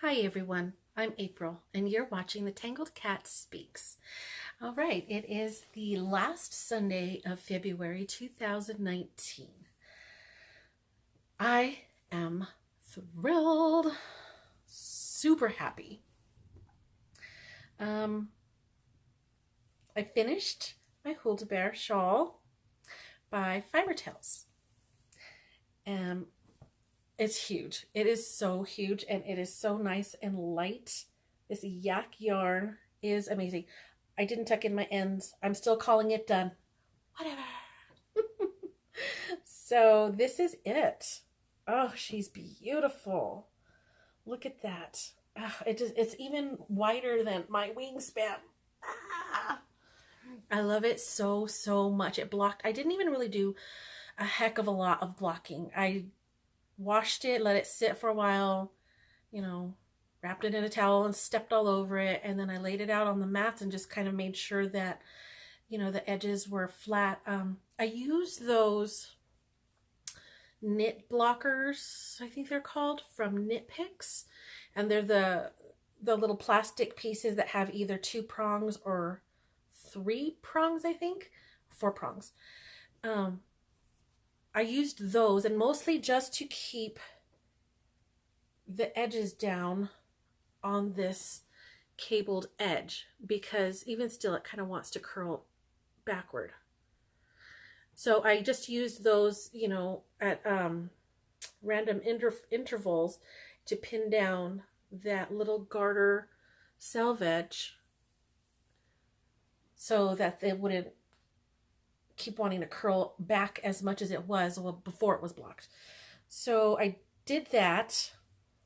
Hi everyone, I'm April and you're watching the Tangled Cat Speaks. All right, it is the last Sunday of February 2019. I am thrilled, super happy. I finished my Bear shawl by Fiber Tales. It's huge. It is so huge and it is so nice and light. This yak yarn is amazing. I didn't tuck in my ends. I'm still calling it done. Whatever. So this is it. Oh, she's beautiful. Look at that. It's even wider than my wingspan. I love it so, so much. It blocked. I didn't even really do a heck of a lot of blocking. I washed it, let it sit for a while, wrapped it in a towel and stepped all over it. And then I laid it out on the mats and just kind of made sure that, the edges were flat. I used those knit blockers, I think they're called, from Knit Picks. And they're the little plastic pieces that have either 2 prongs or 3 prongs, I think. 4 prongs. I used those, and mostly just to keep the edges down on this cabled edge, because even still it kind of wants to curl backward. So I just used those, at random intervals to pin down that little garter selvage so that they wouldn't keep wanting to curl back as much as it was before it was blocked. So I did that.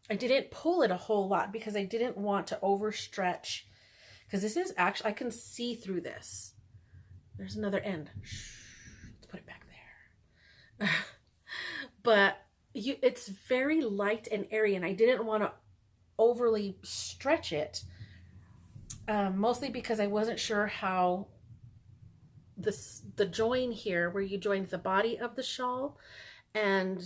I didn't pull it a whole lot because I didn't want to overstretch, because this is actually, I can see through this. There's another end. Let's put it back there. But it's very light and airy, and I didn't want to overly stretch it, mostly because I wasn't sure how the join here, where you joined the body of the shawl and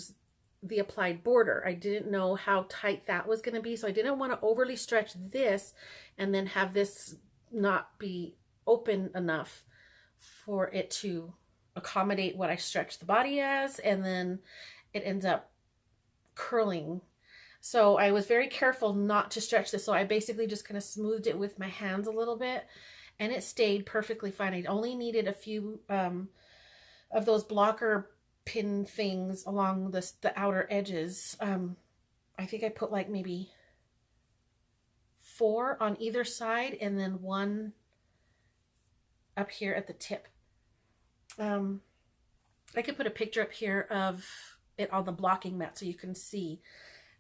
the applied border, I didn't know how tight that was going to be, so I didn't want to overly stretch this and then have this not be open enough for it to accommodate what I stretched the body as, and then it ends up curling. So I was very careful not to stretch this, so I basically just kind of smoothed it with my hands a little bit, and it stayed perfectly fine. I only needed a few of those blocker pin things along the outer edges. I think I put like maybe 4 on either side, and then 1 up here at the tip. I could put a picture up here of it on the blocking mat so you can see.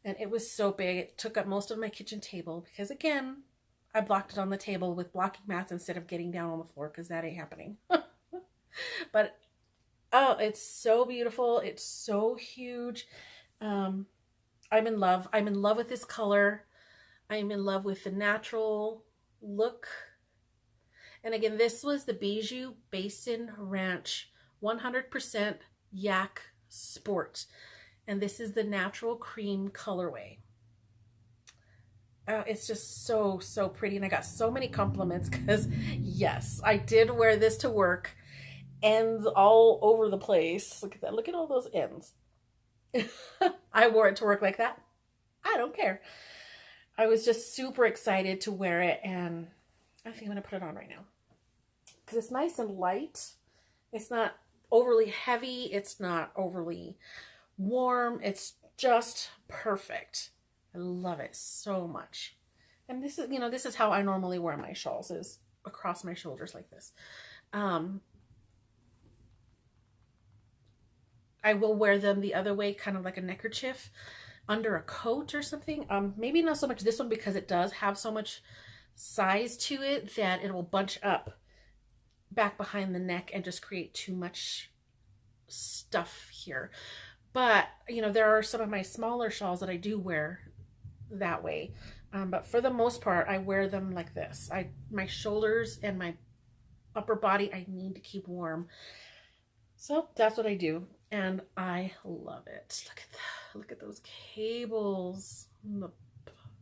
And it was so big, it took up most of my kitchen table, because again, I blocked it on the table with blocking mats instead of getting down on the floor, because that ain't happening. But oh, it's so beautiful. It's so huge. I'm in love. I'm in love with this color. I'm in love with the natural look. And again, this was the Bijou Basin Ranch 100% Yak Sport. And this is the natural cream colorway. It's just so, so pretty. And I got so many compliments because, yes, I did wear this to work. Ends all over the place. Look at that. Look at all those ends. I wore it to work like that. I don't care. I was just super excited to wear it. And I think I'm going to put it on right now, because it's nice and light. It's not overly heavy. It's not overly warm. It's just perfect. I love it so much. And this is, this is how I normally wear my shawls, is across my shoulders like this. I will wear them the other way, kind of like a neckerchief under a coat or something. Maybe not so much this one, because it does have so much size to it that it will bunch up back behind the neck and just create too much stuff here. But, there are some of my smaller shawls that I do wear that way. But for the most part, I wear them like this. My shoulders and my upper body, I need to keep warm. So that's what I do. And I love it. Look at that. Look at those cables.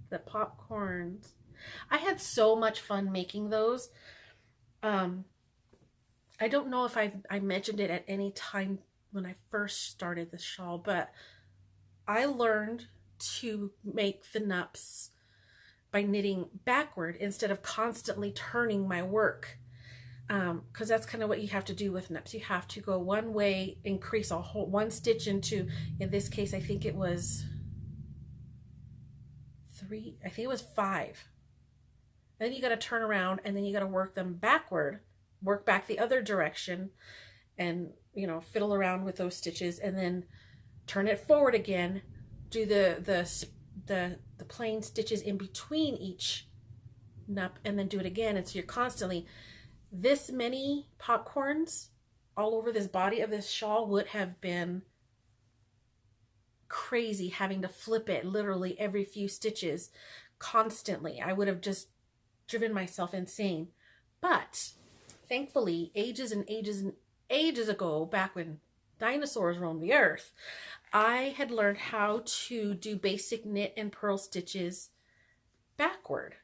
The the popcorns. I had so much fun making those. I don't know if I mentioned it at any time when I first started the shawl, but I learned to make the nups by knitting backward instead of constantly turning my work. Because that's kind of what you have to do with nups. You have to go one way, increase a whole one stitch into, in this case, I think it was 3, I think it was 5. Then you got to turn around and then you got to work them backward, work back the other direction, and, you know, fiddle around with those stitches, and then turn it forward again, do the plain stitches in between each nup, and then do it again. And so you're constantly, this many popcorns all over this body of this shawl would have been crazy, having to flip it literally every few stitches constantly. I would have just driven myself insane. But thankfully, ages and ages and ages ago, back when dinosaurs roamed the earth, I had learned how to do basic knit and purl stitches backward,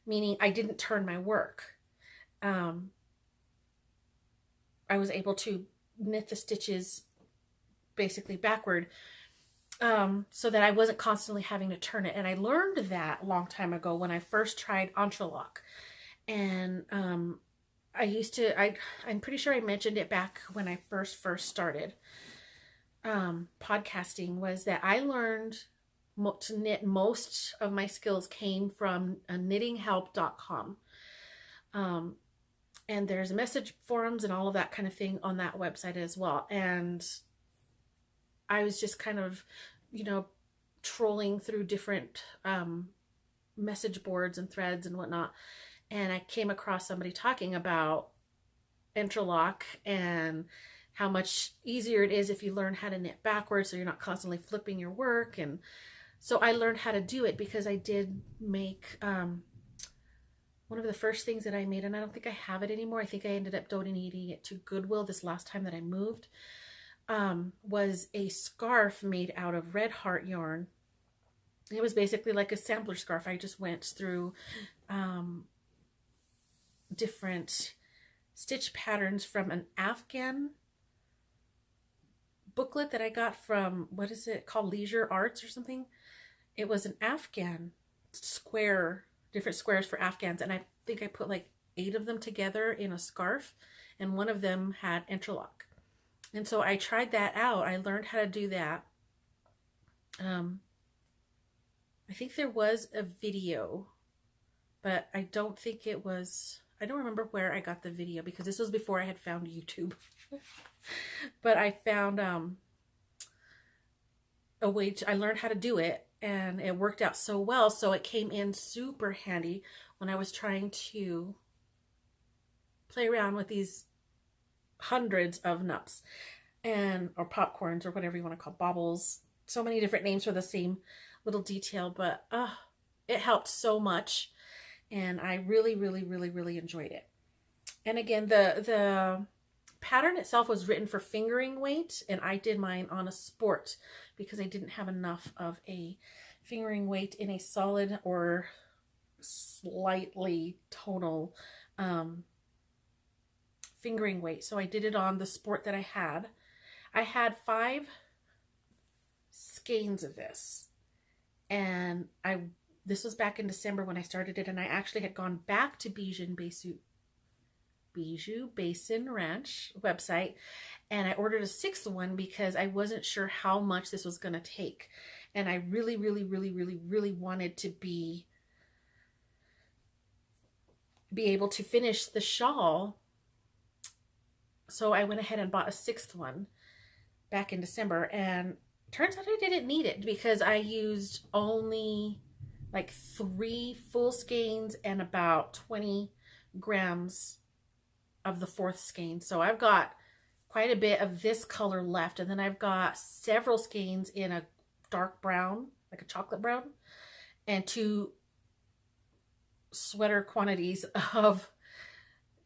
meaning I didn't turn my work. I was able to knit the stitches basically backward, so that I wasn't constantly having to turn it. And I learned that a long time ago when I first tried entrelock. And I'm pretty sure I mentioned it back when I first started podcasting, was that I learned to knit. Most of my skills came from knittinghelp.com. And there's message forums and all of that kind of thing on that website as well. And I was just kind of, you know, trolling through different message boards and threads and whatnot. And I came across somebody talking about interlock and how much easier it is if you learn how to knit backwards, so you're not constantly flipping your work. And so I learned how to do it because I did make one of the first things that I made, and I don't think I have it anymore. I think I ended up donating it to Goodwill this last time that I moved, was a scarf made out of red heart yarn. It was basically like a sampler scarf. I just went through different stitch patterns from an Afghan booklet that I got from, what is it called, Leisure Arts or something. It was an Afghan square, different squares for Afghans, and I think I put like 8 of them together in a scarf, and one of them had interlock. And so I tried that out. I learned how to do that. I think there was a video, but I don't think it was, I don't remember where I got the video, because this was before I had found YouTube. But I found a way I learned how to do it, and it worked out so well. So it came in super handy when I was trying to play around with these hundreds of nups or popcorns, or whatever you want to call baubles. So many different names for the same little detail, but it helped so much, and I really, really, really, really enjoyed it. And again, the pattern itself was written for fingering weight, and I did mine on a sport because I didn't have enough of a fingering weight in a solid or slightly tonal fingering weight. So I did it on the sport that I had. I had 5 skeins of this, and this was back in December when I started it, and I actually had gone back to Bijou Basin Ranch website, and I ordered a 6th one because I wasn't sure how much this was going to take, and I really, really, really, really, really wanted to be able to finish the shawl. So I went ahead and bought a 6th one back in December, and turns out I didn't need it because I used only like 3 full skeins and about 20 grams of the 4th skein. So I've got quite a bit of this color left, and then I've got several skeins in a dark brown, like a chocolate brown, and 2 sweater quantities of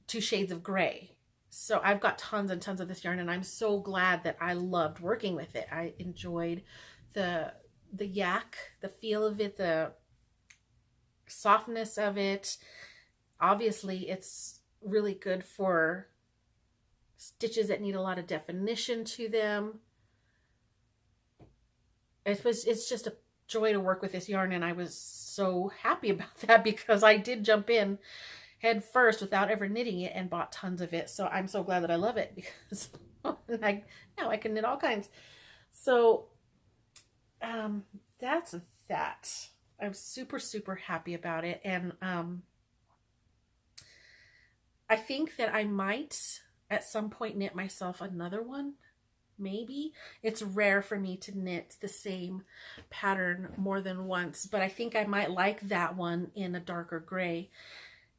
2 shades of gray. So I've got tons and tons of this yarn, and I'm so glad that I loved working with it. I enjoyed the yak, the feel of it, the softness of it. Obviously, it's really good for stitches that need a lot of definition to them. It's just a joy to work with this yarn, and I was so happy about that because I did jump in head first without ever knitting it and bought tons of it. So I'm so glad that I love it because now I can knit all kinds. So that's that. I'm super, super happy about it. And I think that I might at some point knit myself another one. Maybe. It's rare for me to knit the same pattern more than once, but I think I might like that one in a darker gray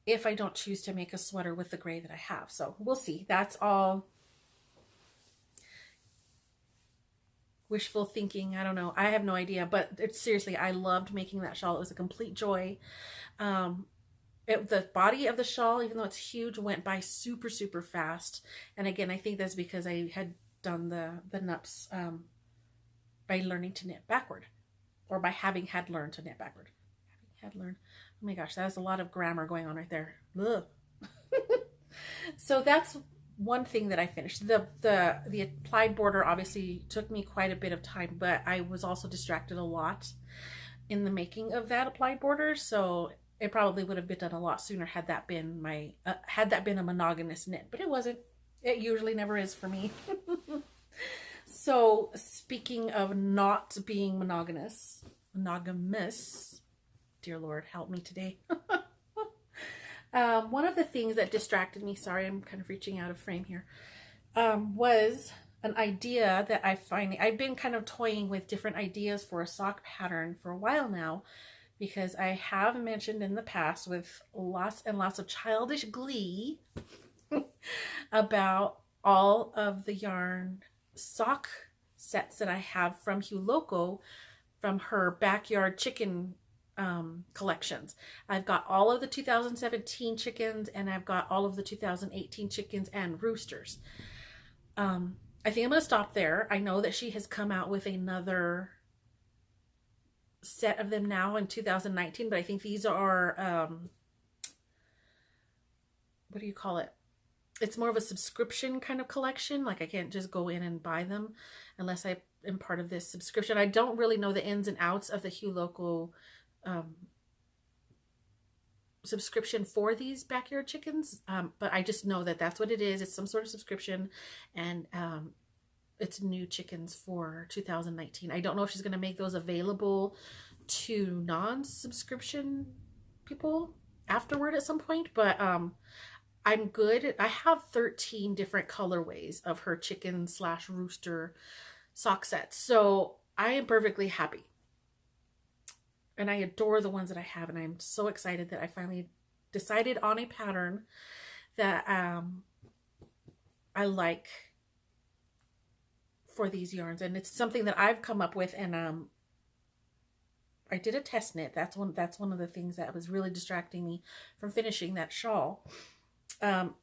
if I don't choose to make a sweater with the gray that I have. So we'll see. That's all wishful thinking. I don't know. I have no idea, but seriously, I loved making that shawl. It was a complete joy. The body of the shawl, even though it's huge, went by super, super fast. And again, I think that's because I had done the NUPs by learning to knit backward, or by having had learned to knit backward. Having had learned. Oh my gosh, that is a lot of grammar going on right there. Ugh. So that's one thing that I finished. The applied border obviously took me quite a bit of time, but I was also distracted a lot in the making of that applied border, so it probably would have been done a lot sooner had that been a monogamous knit, but it wasn't. It usually never is for me. So speaking of not being monogamous, dear Lord, help me today. One of the things that distracted me, sorry, I'm kind of reaching out of frame here, was an idea that I've been kind of toying with different ideas for a sock pattern for a while now, because I have mentioned in the past with lots and lots of childish glee about all of the yarn sock sets that I have from Hue Loco from her backyard chicken collections. I've got all of the 2017 chickens, and I've got all of the 2018 chickens and roosters. I think I'm going to stop there. I know that she has come out with another set of them now in 2019, but I think these are what do you call it? It's more of a subscription kind of collection. Like I can't just go in and buy them unless I am part of this subscription. I don't really know the ins and outs of the Hue Loco subscription for these backyard chickens, but I just know that that's what it is. It's some sort of subscription, and it's new chickens for 2019. I don't know if she's going to make those available to non-subscription people afterward at some point, but I'm good. I have 13 different colorways of her chicken / rooster sock sets, so I am perfectly happy. And I adore the ones that I have, and I'm so excited that I finally decided on a pattern that I like for these yarns. And it's something that I've come up with, and I did a test knit. That's one of the things that was really distracting me from finishing that shawl. And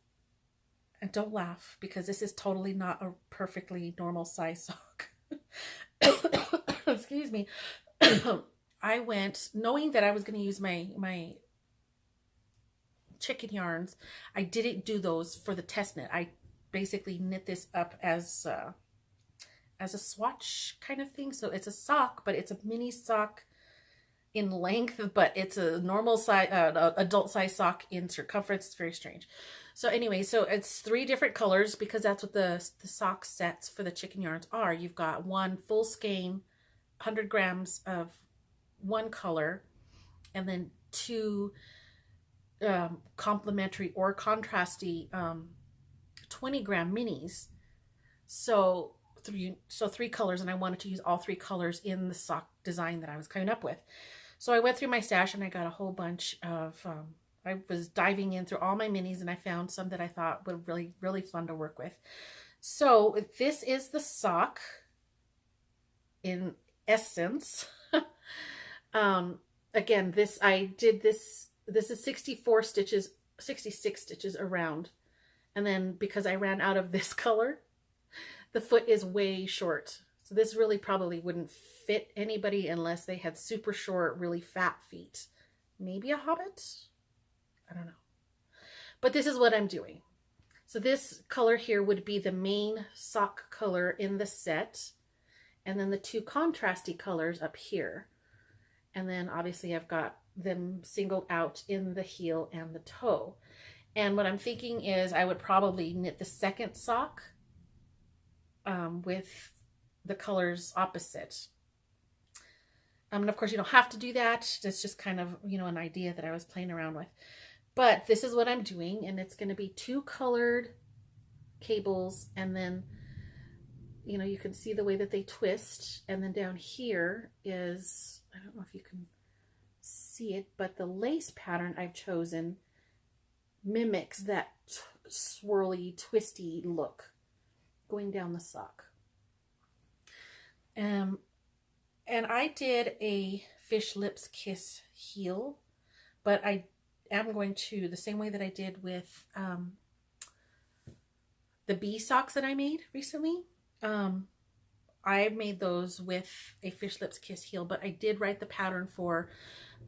don't laugh, because this is totally not a perfectly normal size sock. Excuse me. I went knowing that I was going to use my chicken yarns. I didn't do those for the test knit. I basically knit this up as a swatch kind of thing. So it's a sock, but it's a mini sock in length, but it's a normal size, adult size sock in circumference. It's very strange. So anyway, so it's 3 different colors, because that's what the sock sets for the chicken yarns are. You've got one full skein, 100 grams of one color, and then 2 complementary or contrasty 20-gram minis. So 3 colors, and I wanted to use all 3 colors in the sock design that I was coming up with. So I went through my stash and I got a whole bunch of I was diving in through all my minis, and I found some that I thought were really, really fun to work with. So this is the sock in essence. Again, this is 66 stitches around. And then because I ran out of this color, the foot is way short. So this really probably wouldn't fit anybody unless they had super short, really fat feet. maybe a Hobbit. I don't know. But this is what I'm doing. So this color here would be the main sock color in the set. And then the two contrasty colors up here. And then obviously I've got them singled out in the heel and the toe. And what I'm thinking is I would probably knit the second sock with the colors opposite. And of course you don't have to do that. That's just kind of, you know, an idea that I was playing around with. But this is what I'm doing, and it's going to be two colored cables, and then, you know, you can see the way that they twist, and then down here is, I don't know if you can see it, but the lace pattern I've chosen mimics that swirly, twisty look going down the sock. And I did a Fish Lips Kiss heel, but I am going to, the same way that I did with the bee socks that I made recently. I made those with a Fish Lips Kiss heel, but I did write the pattern for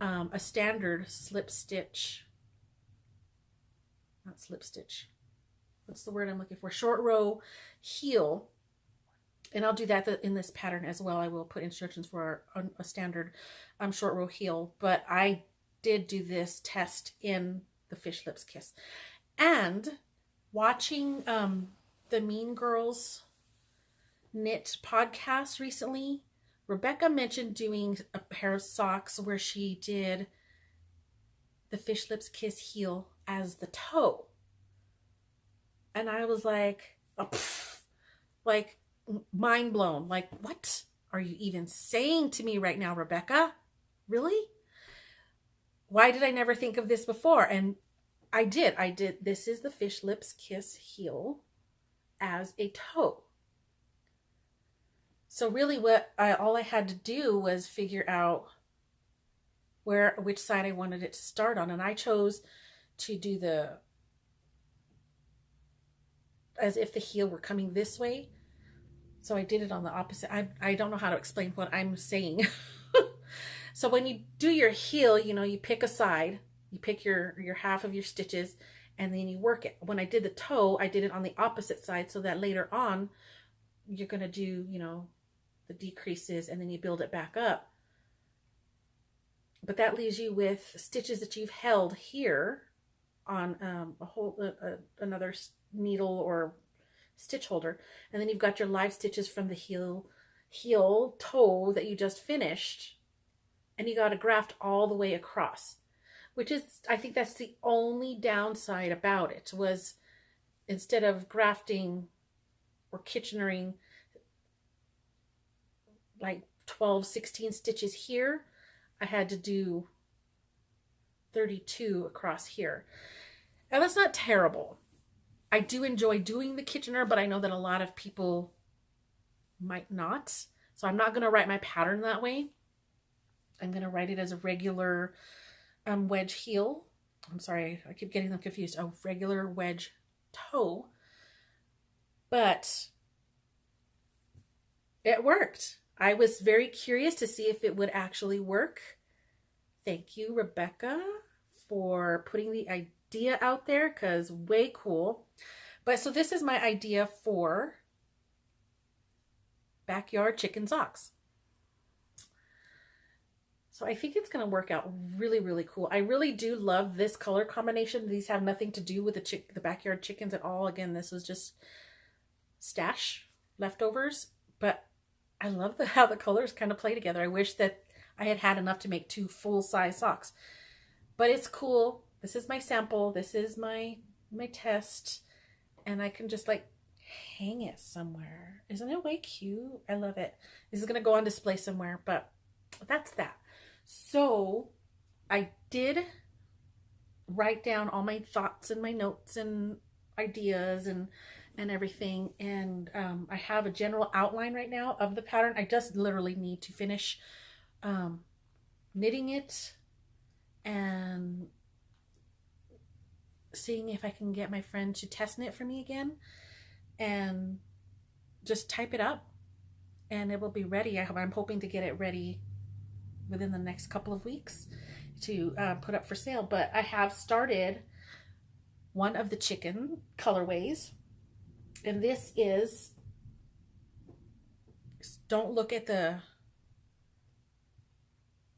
a standard slip stitch, not slip stitch, what's the word I'm looking for, short row heel. And I'll do that in this pattern as well. I will put instructions for a standard short row heel, but I did do this test in the Fish Lips Kiss. And watching the Mean Girls Knit podcast recently, Rebecca mentioned doing a pair of socks where she did the Fish Lips Kiss heel as the toe. And I was like, oh, like mind blown. Like, what are you even saying to me right now, Rebecca? Really? Why did I never think of this before? And I did. This is the Fish Lips Kiss heel as a toe. So really all I had to do was figure out which side I wanted it to start on. And I chose to do as if the heel were coming this way. So I did it on the opposite. I don't know how to explain what I'm saying. So when you do your heel, you know, you pick a side, you pick your half of your stitches, and then you work it. When I did the toe, I did it on the opposite side so that later on you're going to do, you know, the decreases and then you build it back up. But that leaves you with stitches that you've held here on another needle or stitch holder. And then you've got your live stitches from the heel toe that you just finished. And you got to graft all the way across, which is, I think that's the only downside about it, was instead of grafting or Kitchenering like 12, 16 stitches here, I had to do 32 across here. Now that's not terrible. I do enjoy doing the Kitchener, but I know that a lot of people might not. So I'm not going to write my pattern that way. I'm going to write it as a regular wedge heel. I'm sorry, I keep getting them confused. A regular wedge toe. But it worked. I was very curious to see if it would actually work. Thank you, Rebecca, for putting the idea out there, because way cool. But so this is my idea for backyard chicken socks. So I think it's going to work out really, really cool. I really do love this color combination. These have nothing to do with the backyard chickens at all. Again, this was just stash leftovers, but I love how the colors kind of play together. I wish that I had enough to make 2 full-size socks, but it's cool. This is my sample. This is my test, and I can just like hang it somewhere. Isn't it way cute? I love it. This is going to go on display somewhere, but that's that. So I did write down all my thoughts and my notes and ideas and everything. And I have a general outline right now of the pattern. I just literally need to finish knitting it and seeing if I can get my friend to test knit for me again and just type it up, and it will be ready. I'm hoping to get it ready within the next couple of weeks. to put up for sale, but I have started one of the chicken colorways, and this is, don't look at the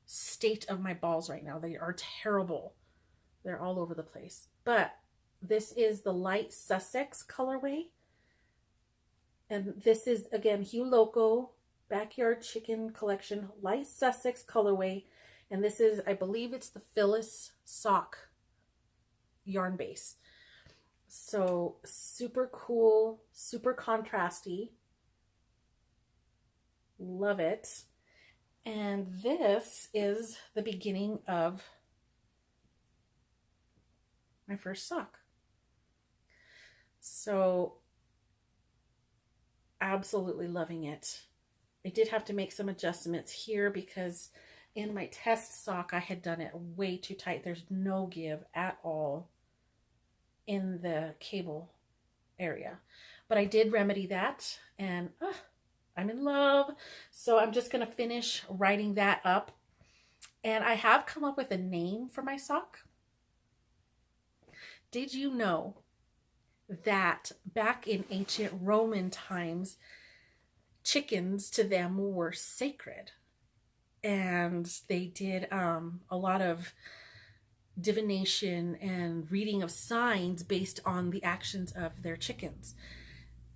state of my balls right now. They are terrible. They're all over the place. But this is the light Sussex colorway. And this is, again, Hue Loco Backyard Chicken Collection, light Sussex colorway. And this is, I believe it's the Phyllis sock yarn base. So super cool, super contrasty. Love it. And this is the beginning of my first sock. So absolutely loving it. I did have to make some adjustments here because in my test sock, I had done it way too tight. There's no give at all in the cable area. But I did remedy that, and I'm in love. So I'm just going to finish writing that up. And I have come up with a name for my sock. Did you know that back in ancient Roman times, chickens to them were sacred? And they did a lot of divination and reading of signs based on the actions of their chickens.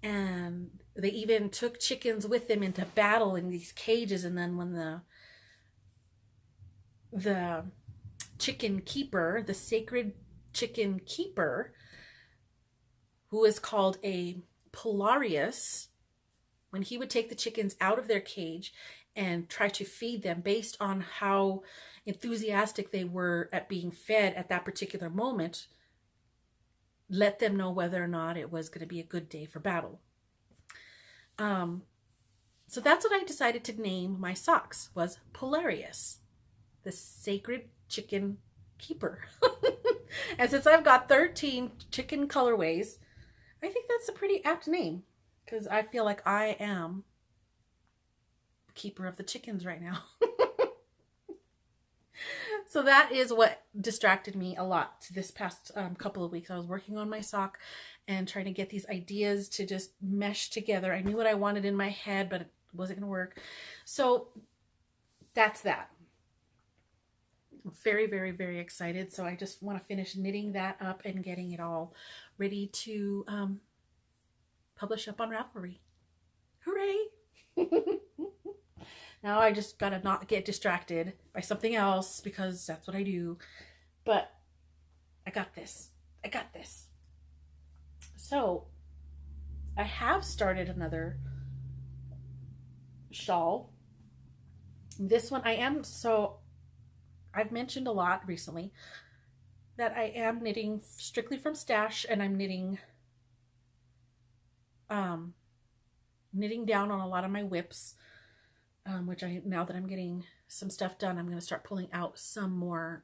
And they even took chickens with them into battle in these cages. And then when the chicken keeper, the sacred chicken keeper, who is called a Polarius, when he would take the chickens out of their cage and try to feed them based on how enthusiastic they were at being fed at that particular moment, let them know whether or not it was going to be a good day for battle. So that's what I decided to name my socks, was Polarius, the sacred chicken keeper. And since I've got 13 chicken colorways, I think that's a pretty apt name, because I feel like I am the keeper of the chickens right now. So that is what distracted me a lot this past couple of weeks. I was working on my sock and trying to get these ideas to just mesh together. I knew what I wanted in my head, but it wasn't going to work. So that's that. I'm very, very, very excited. So I just want to finish knitting that up and getting it all ready to publish up on Ravelry. Hooray! Now I just gotta not get distracted by something else, because that's what I do. But I got this. I got this. So I have started another shawl. This one I've mentioned a lot recently that I am knitting strictly from stash, and I'm knitting down on a lot of my whips. Which now that I'm getting some stuff done, I'm going to start pulling out some more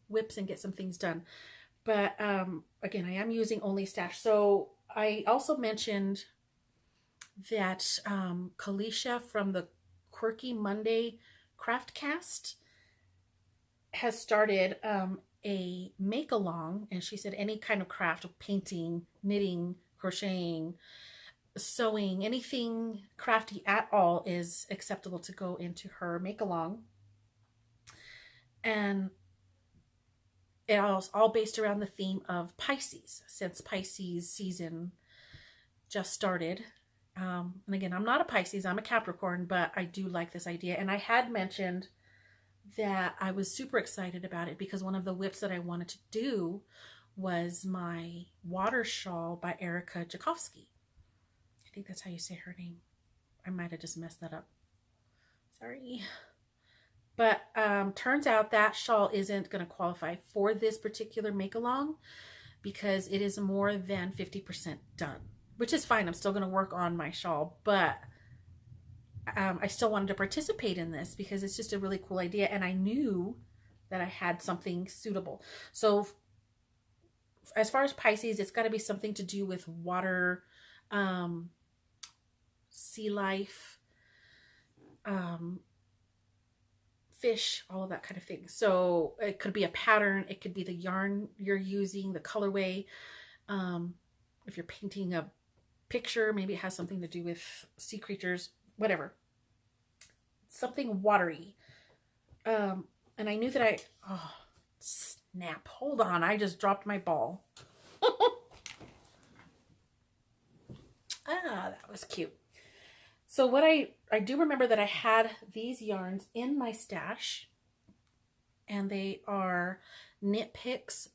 whips and get some things done. But again, I am using only stash. So I also mentioned that Kalisha from the Quirky Monday Craftcast has started a make-along, and she said any kind of craft, painting, knitting, crocheting, sewing, anything crafty at all is acceptable to go into her make-along. And it was all based around the theme of Pisces, since Pisces season just started. And again, I'm not a Pisces, I'm a Capricorn, but I do like this idea. And I had mentioned that I was super excited about it because one of the whips that I wanted to do was my water shawl by Erica Jakovsky. I think that's how you say her name. I might have just messed that up. Sorry. But turns out that shawl isn't going to qualify for this particular make-along because it is more than 50% done, which is fine. I'm still going to work on my shawl, but I still wanted to participate in this because it's just a really cool idea, and I knew that I had something suitable. So as far as Pisces, it's got to be something to do with water, sea life, fish, all of that kind of thing. So it could be a pattern. It could be the yarn you're using, the colorway. If you're painting a picture, maybe it has something to do with sea creatures, whatever. Something watery. And I knew that oh, snap. Hold on. I just dropped my ball. That was cute. So what I do remember that I had these yarns in my stash, and they are Knit Picks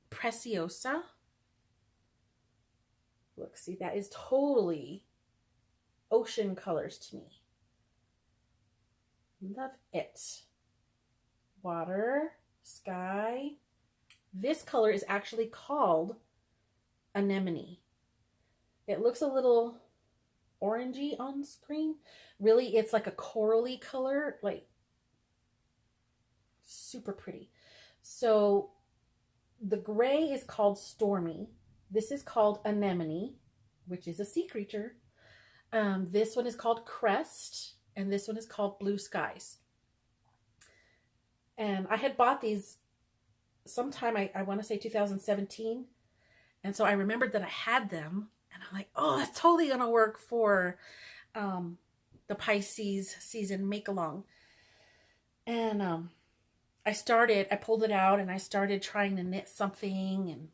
Preciosa. Look, see, that is totally ocean colors to me. Love it. Water, sky. This color is actually called Anemone. It looks a little orangey on screen. Really, it's like a corally color, like super pretty. So the gray is called Stormy. This is called Anemone, which is a sea creature. This one is called Crest, and this one is called Blue Skies. And I had bought these sometime, I want to say 2017. And so I remembered that I had them. And I'm like, oh, that's totally going to work for the Pisces season make-along. And I pulled it out and I started trying to knit something. And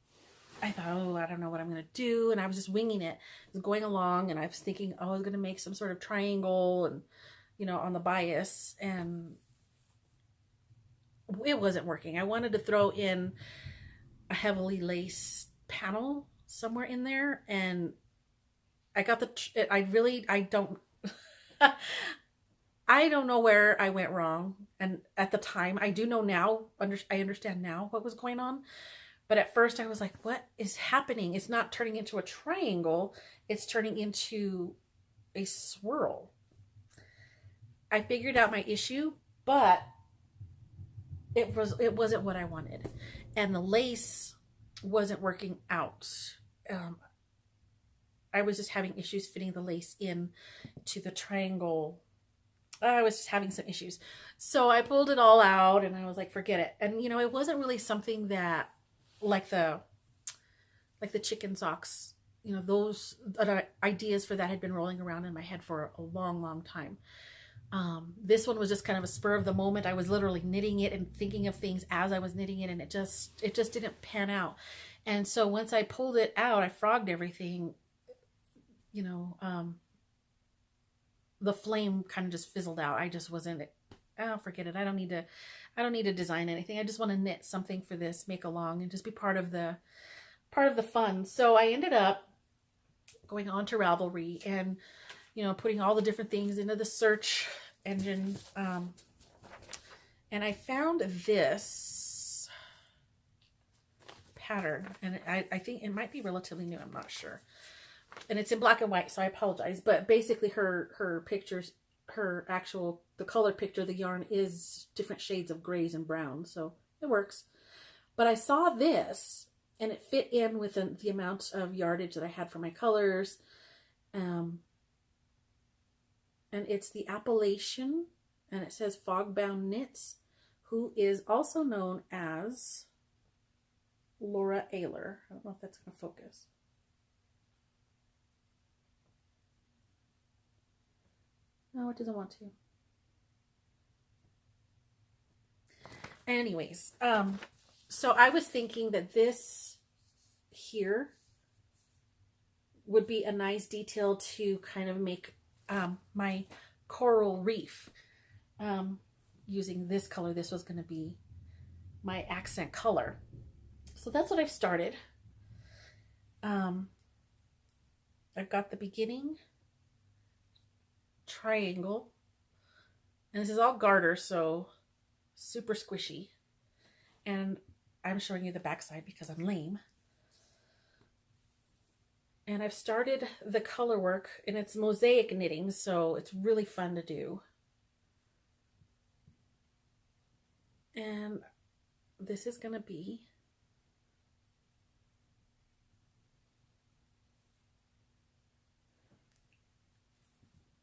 I thought, oh, I don't know what I'm going to do. And I was just winging it. I was going along and I was thinking, oh, I was going to make some sort of triangle and, you know, on the bias. And it wasn't working. I wanted to throw in a heavily laced panel somewhere in there, and I got I don't know where I went wrong. And at the time, I do know now, I understand now what was going on. But at first I was like, what is happening? It's not turning into a triangle. It's turning into a swirl. I figured out my issue, but it wasn't what I wanted. And the lace wasn't working out. I was just having issues fitting the lace in to the triangle. I was just having some issues. So I pulled it all out and I was like, forget it. And you know, it wasn't really something that like the chicken socks, you know, those ideas for that had been rolling around in my head for a long, long time. This one was just kind of a spur of the moment. I was literally knitting it and thinking of things as I was knitting it, and it just didn't pan out. And so once I pulled it out, I frogged everything, you know, the flame kind of just fizzled out. I just wasn't, oh, forget it. I don't need to design anything. I just want to knit something for this make along and just be part of the fun. So I ended up going on to Ravelry and, you know, putting all the different things into the search engine. And I found this pattern, and I think it might be relatively new. I'm not sure. And it's in black and white, so I apologize. But basically her pictures, the color picture, the yarn is different shades of grays and browns. So it works. But I saw this and it fit in with the amount of yardage that I had for my colors. And it's the Appalachian, and it says Fogbound Knits, who is also known as Laura Ayler. I don't know if that's going to focus. No, it doesn't want to. Anyways, so I was thinking that this here would be a nice detail to kind of make my coral reef using this color. This was going to be my accent color. So that's what I've started. I've got the beginning triangle, and this is all garter, so super squishy. And I'm showing you the back side because I'm lame. And I've started the color work, and it's mosaic knitting, so it's really fun to do. And this is going to be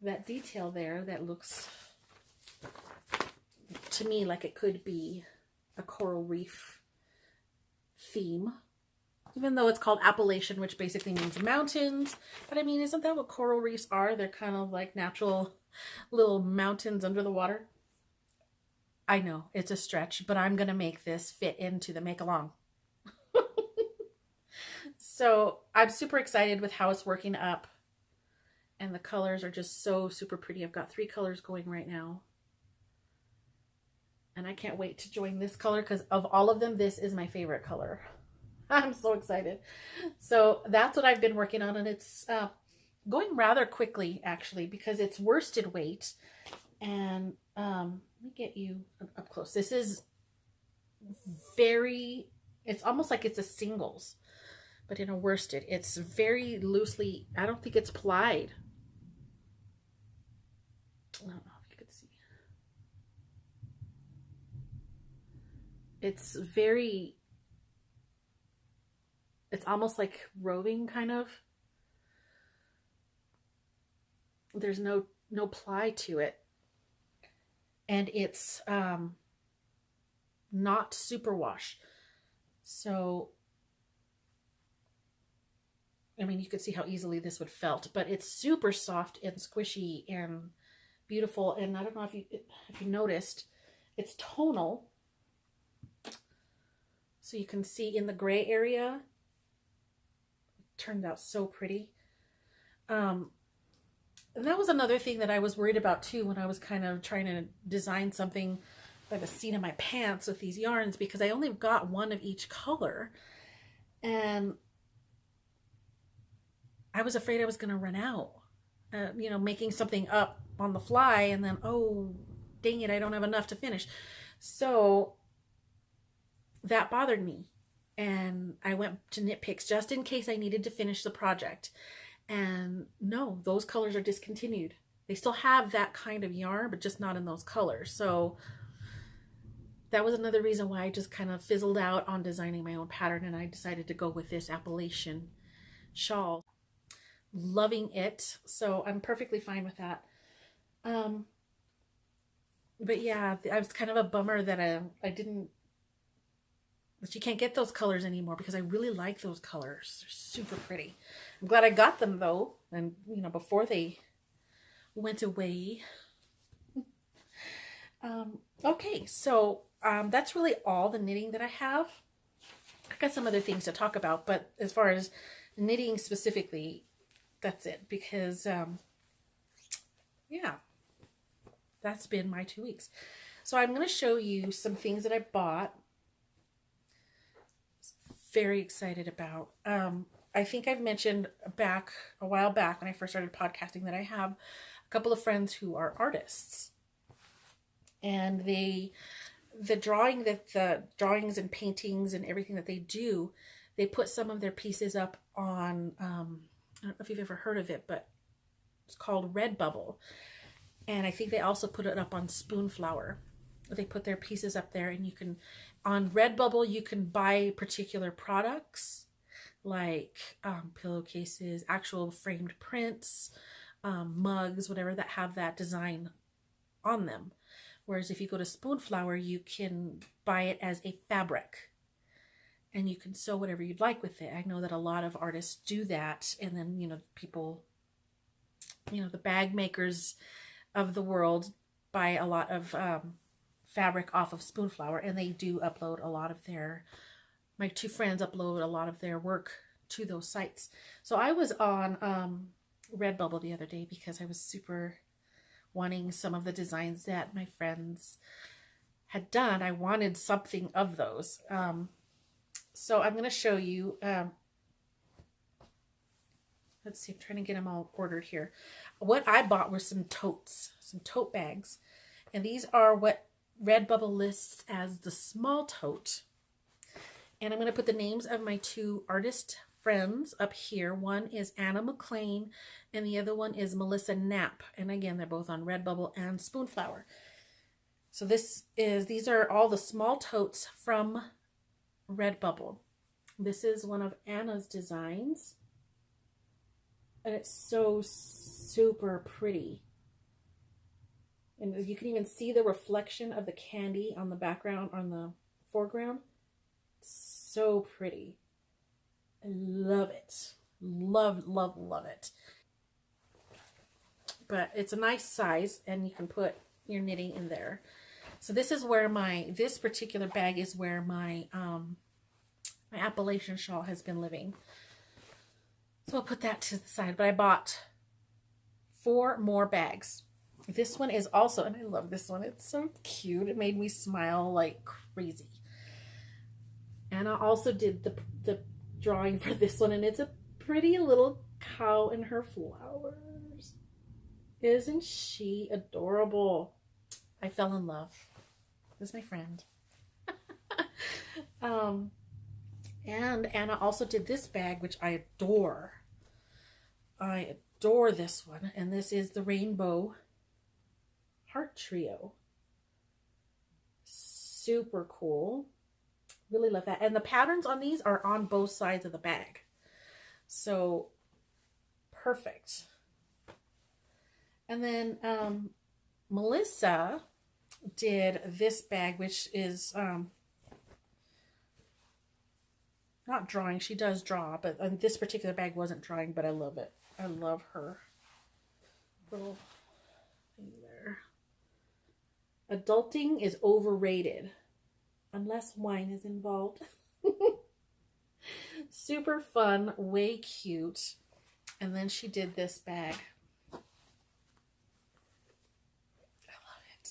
that detail there that looks to me like it could be a coral reef theme, even though it's called Appalachian, which basically means mountains. But I mean, isn't that what coral reefs are? They're kind of like natural little mountains under the water. I know it's a stretch, but I'm going to make this fit into the make along. So I'm super excited with how it's working up. And the colors are just so super pretty. I've got 3 colors going right now. And I can't wait to join this color because of all of them, this is my favorite color. I'm so excited. So that's what I've been working on. And it's going rather quickly, actually, because it's worsted weight. And let me get you up close. This is very, it's almost like it's a singles, but in a worsted. It's very loosely, I don't think it's plied. I don't know if you could see. It's very, it's almost like roving kind of. There's no ply to it. And it's not superwash. So, I mean, you could see how easily this would felt, but it's super soft and squishy and beautiful. And I don't know if you noticed, it's tonal. So you can see in the gray area, it turned out so pretty. And that was another thing that I was worried about too when I was kind of trying to design something by the seat of my pants with these yarns, because I only got one of each color. And I was afraid I was going to run out, you know, making something up on the fly and then, oh, dang it, I don't have enough to finish. So that bothered me. And I went to Knit Picks just in case I needed to finish the project. And no, those colors are discontinued. They still have that kind of yarn, but just not in those colors. So that was another reason why I just kind of fizzled out on designing my own pattern. And I decided to go with this Appalachian shawl. Loving it. So I'm perfectly fine with that. But yeah, I was kind of a bummer that I didn't, that you can't get those colors anymore, because I really like those colors. They're super pretty. I'm glad I got them though. And you know, before they went away. Okay, so that's really all the knitting that I have. I got some other things to talk about, but as far as knitting specifically, that's it, because yeah, that's been my 2 weeks. So I'm going to show you some things that I bought. Very excited about. I think I've mentioned a while back when I first started podcasting that I have a couple of friends who are artists, and the drawings and paintings and everything that they do, they put some of their pieces up on, I don't know if you've ever heard of it, but it's called Redbubble. And I think they also put it up on Spoonflower. They put their pieces up there, and you can, on Redbubble, you can buy particular products like pillowcases, actual framed prints, mugs, whatever, that have that design on them. Whereas if you go to Spoonflower, you can buy it as a fabric, and you can sew whatever you'd like with it. I know that a lot of artists do that, and then, you know, people, you know, the bag makers of the world buy a lot of fabric off of Spoonflower, and they do upload a lot of my 2 friends upload a lot of their work to those sites. So I was on Redbubble the other day because I was super wanting some of the designs that my friends had done. I wanted something of those. So I'm going to show you, let's see, I'm trying to get them all ordered here. What I bought were some totes, some tote bags. And these are what Redbubble lists as the small tote. And I'm going to put the names of my 2 artist friends up here. One is Anna McLean, and the other one is Melissa Knapp. And again, they're both on Redbubble and Spoonflower. So these are all the small totes from Redbubble. This is one of Anna's designs, and it's so super pretty. And you can even see the reflection of the candy on the background, on the foreground. So pretty. I love it. Love, love, love it. But it's a nice size, and you can put your knitting in there. So this is where this particular bag is where my Appalachian shawl has been living. So I'll put that to the side. But I bought 4 more bags. This one is also, and I love this one. It's so cute. It made me smile like crazy. And I also did the drawing for this one, and it's a pretty little cow and her flowers. Isn't she adorable? I fell in love. This is my friend. And Anna also did this bag, which I adore. I adore this one. And this is the Rainbow Heart Trio. Super cool. Really love that. And the patterns on these are on both sides of the bag. So, perfect. And then Melissa did this bag, which is not drawing. She does draw, but this particular bag wasn't drawing, but I love it. I love her little thing there. Adulting is overrated unless wine is involved. Super fun, way cute. And then she did this bag. I love it.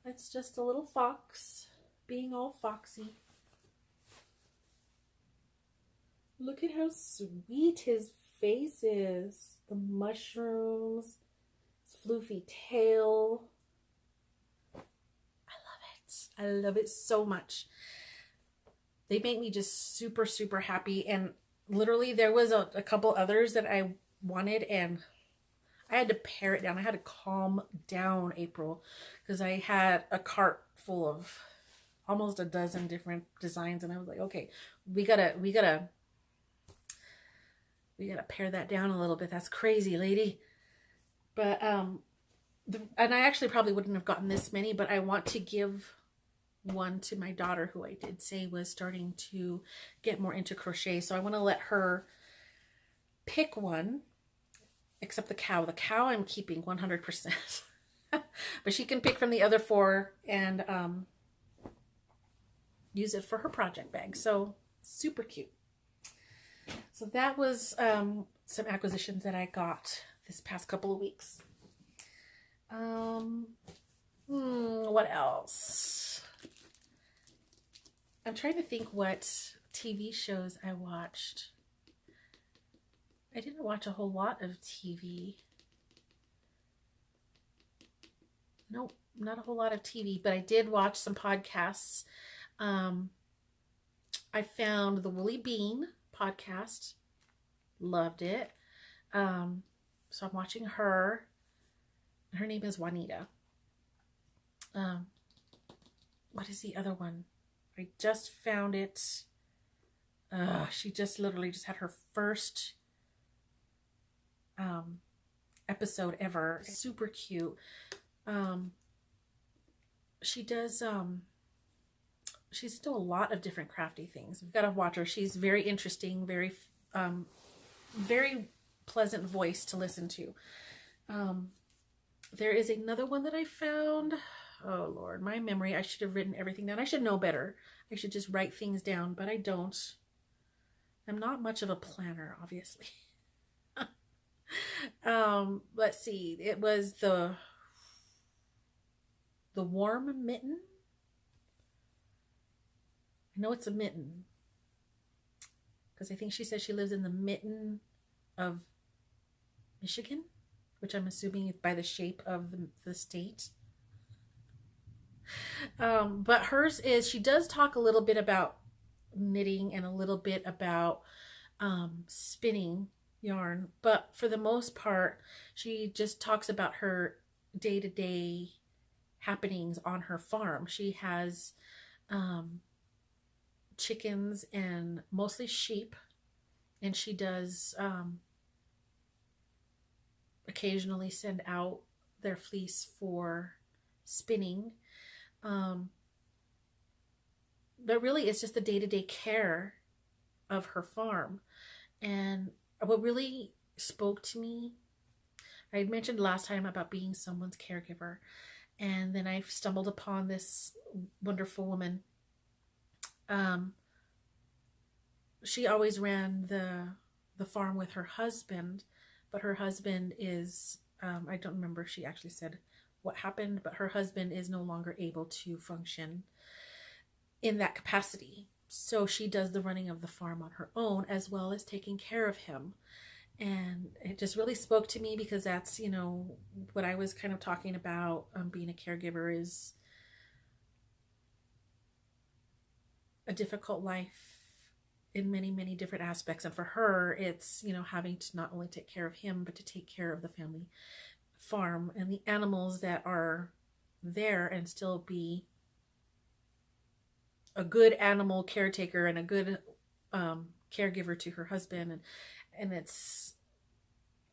It's just a little fox being all foxy. Look at how sweet his face is. The mushrooms, his floofy tail. I love it so much. They make me just super, super happy. And literally there was a couple others that I wanted, and I had to pare it down. I had to calm down, April, because I had a cart full of almost a dozen different designs, and I was like, okay, we gotta pare that down a little bit. That's crazy, lady. But and I actually probably wouldn't have gotten this many, but I want to give one to my daughter, who I did say was starting to get more into crochet. So I want to let her pick one, except the cow. The cow I'm keeping 100%. But she can pick from the other 4 and use it for her project bag. So super cute. So that was some acquisitions that I got this past couple of weeks. What else? I'm trying to think what TV shows I watched. I didn't watch a whole lot of TV. Nope, not a whole lot of TV, but I did watch some podcasts. I found the Woolly Bean podcast. Loved it. So I'm watching her. Her name is Juanita. What is the other one? I just found it. She just literally just had her first episode ever. Super cute. She does she's into a lot of different crafty things. We've got to watch her. She's very interesting, very very pleasant voice to listen to. There is another one that I found. Oh Lord, my memory. I should have written everything down. I should know better. I should just write things down, but I don't. I'm not much of a planner, obviously. Let's see. It was the Warm Mitten. I know it's a mitten, because I think she says she lives in the mitten of Michigan, which I'm assuming is by the shape of the state. But hers is, she does talk a little bit about knitting and a little bit about spinning yarn, but for the most part she just talks about her day-to-day happenings on her farm. She has chickens and mostly sheep, and she does occasionally send out their fleece for spinning. But really it's just the day-to-day care of her farm. And what really spoke to me, I had mentioned last time about being someone's caregiver, and then I stumbled upon this wonderful woman. She always ran the farm with her husband, but her husband is, I don't remember if she actually said what happened, but her husband is no longer able to function in that capacity. So she does the running of the farm on her own, as well as taking care of him. And it just really spoke to me, because that's, you know, what I was kind of talking about. Being a caregiver is a difficult life in many, many different aspects. And for her, it's, you know, having to not only take care of him, but to take care of the family farm and the animals that are there, and still be a good animal caretaker and a good caregiver to her husband. And it's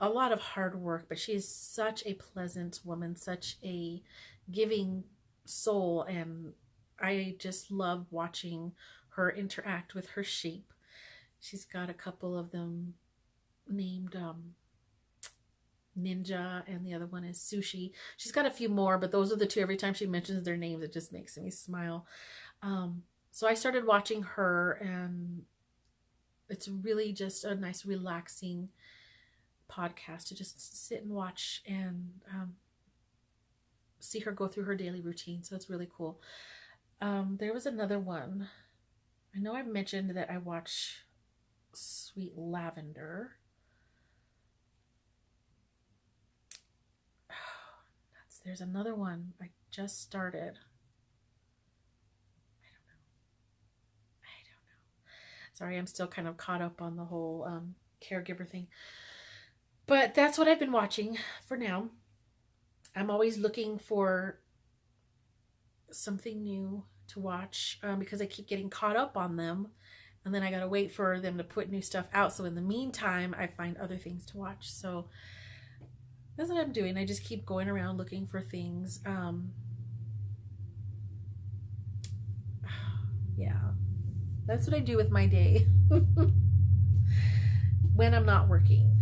a lot of hard work, but she is such a pleasant woman, such a giving soul. And I just love watching her interact with her sheep. She's got a couple of them named Ninja, and the other one is Sushi. She's got a few more, but those are the two. Every time she mentions their names, it just makes me smile. So I started watching her, and it's really just a nice, relaxing podcast to just sit and watch and see her go through her daily routine. So it's really cool. There was another one. I know I mentioned that I watch Sweet Lavender. There's another one I just started. I don't know. Sorry, I'm still kind of caught up on the whole caregiver thing. But that's what I've been watching for now. I'm always looking for something new to watch, because I keep getting caught up on them, and then I gotta wait for them to put new stuff out. So in the meantime, I find other things to watch. So that's what I'm doing. I just keep going around looking for things. Yeah, that's what I do with my day when I'm not working.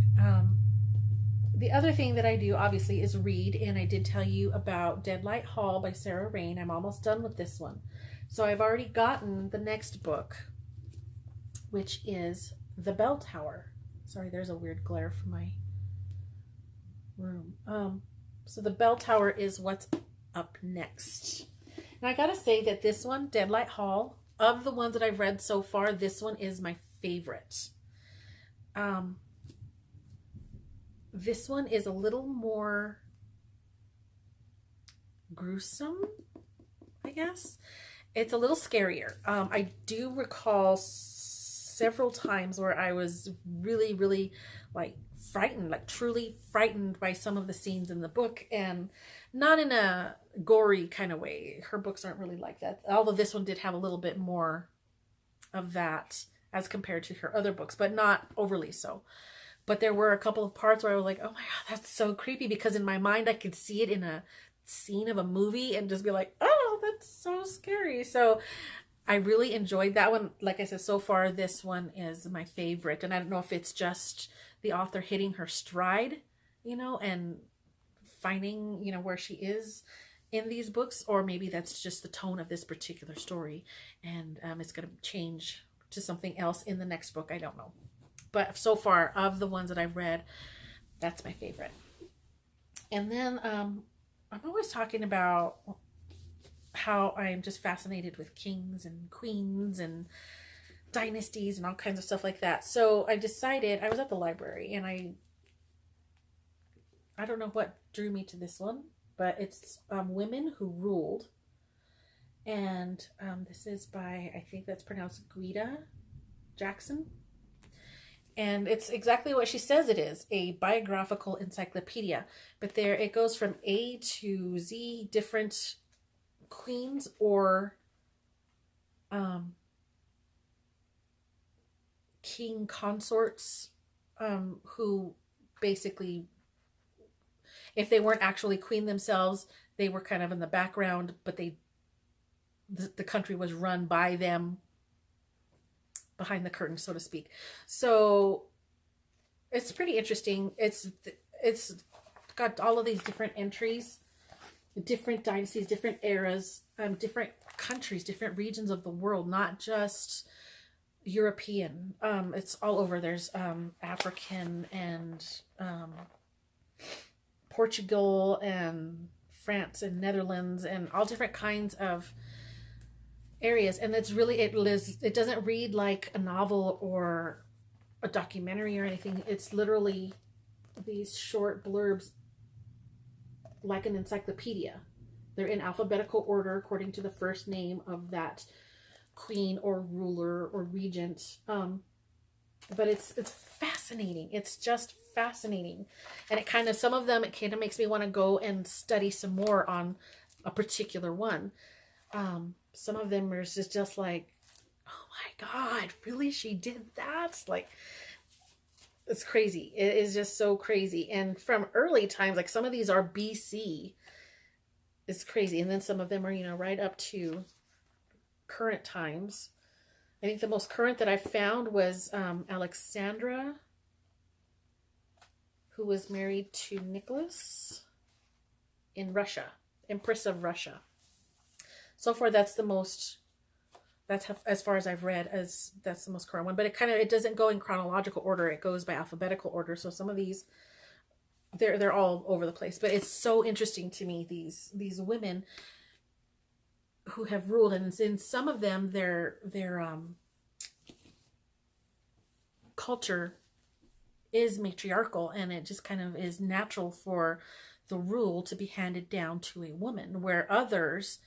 The other thing that I do, obviously, is read. And I did tell you about Deadlight Hall by Sarah Rayne. I'm almost done with this one. So I've already gotten the next book, which is The Bell Tower. Sorry, there's a weird glare from my room. So The Bell Tower is what's up next. And I gotta say that this one, Deadlight Hall, of the ones that I've read so far, this one is my favorite. This one is a little more gruesome, I guess. It's a little scarier. I do recall several times where I was really, really like frightened, like truly frightened by some of the scenes in the book, and not in a gory kind of way. Her books aren't really like that. Although this one did have a little bit more of that as compared to her other books, but not overly so. But there were a couple of parts where I was like, oh my God, that's so creepy, because in my mind, I could see it in a scene of a movie and just be like, oh, that's so scary. So I really enjoyed that one. Like I said, so far, this one is my favorite. And I don't know if it's just the author hitting her stride, you know, and finding, you know, where she is in these books, or maybe that's just the tone of this particular story. And it's going to change to something else in the next book. I don't know. But so far, of the ones that I've read, that's my favorite. And then I'm always talking about how I'm just fascinated with kings and queens and dynasties and all kinds of stuff like that. So I decided, I was at the library, and I don't know what drew me to this one, but it's Women Who Ruled. And this is by, I think that's pronounced Guida Jackson. And it's exactly what she says it is, a biographical encyclopedia. But there it goes from A to Z, different queens or king consorts who basically, if they weren't actually queen themselves, they were kind of in the background, but the country was run by them behind the curtain, so to speak. So it's pretty interesting. It's got all of these different entries, different dynasties, different eras, different countries, different regions of the world, not just European. It's all over. There's African and Portugal and France and Netherlands and all different kinds of areas. And it's really, it doesn't read like a novel or a documentary or anything. It's literally these short blurbs like an encyclopedia. They're in alphabetical order according to the first name of that queen or ruler or regent. But it's fascinating. It's just fascinating. And it kind of, some of them, it kind of makes me want to go and study some more on a particular one. Some of them are just like, oh my God, really? She did that? Like, it's crazy. It is just so crazy. And from early times, like some of these are BC. It's crazy. And then some of them are, you know, right up to current times. I think the most current that I found was Alexandra, who was married to Nicholas in Russia, Empress of Russia. So far, that's the most, that's as far as I've read, that's the most current one. But it doesn't go in chronological order. It goes by alphabetical order. So some of these, they're all over the place. But it's so interesting to me, these women who have ruled, and in some of them, their culture is matriarchal, and it just kind of is natural for the rule to be handed down to a woman, where others,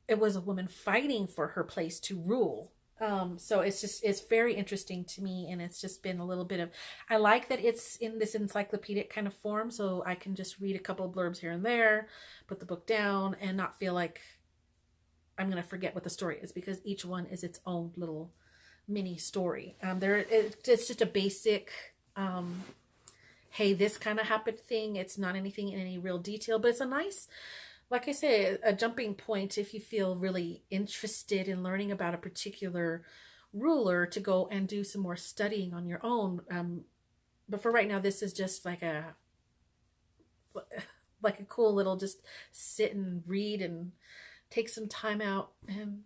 it was a woman fighting for her place to rule. So it's very interesting to me, and it's just been a little bit of, I like that it's in this encyclopedic kind of form, so I can just read a couple of blurbs here and there, put the book down, and not feel like I'm going to forget what the story is, because each one is its own little mini story. It's just a basic, hey, this kind of happened thing. It's not anything in any real detail, but it's a nice, like I say, a jumping point if you feel really interested in learning about a particular ruler, to go and do some more studying on your own. But for right now, this is just like a cool little, just sit and read and take some time out and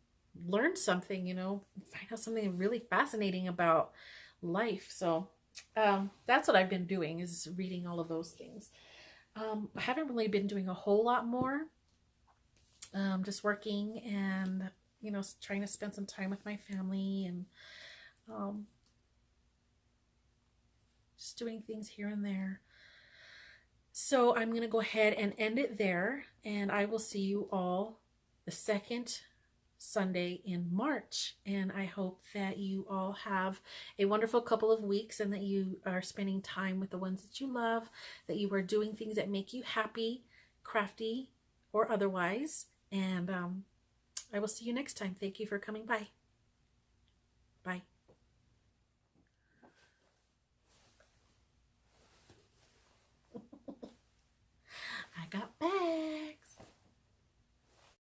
learn something, you know, find out something really fascinating about life. So that's what I've been doing, is reading all of those things. I haven't really been doing a whole lot more. Just working and, you know, trying to spend some time with my family, and just doing things here and there. So I'm going to go ahead and end it there, and I will see you all the second Sunday in March. And I hope that you all have a wonderful couple of weeks, and that you are spending time with the ones that you love, that you are doing things that make you happy, crafty or otherwise. And I will see you next time. Thank you for coming by. Bye.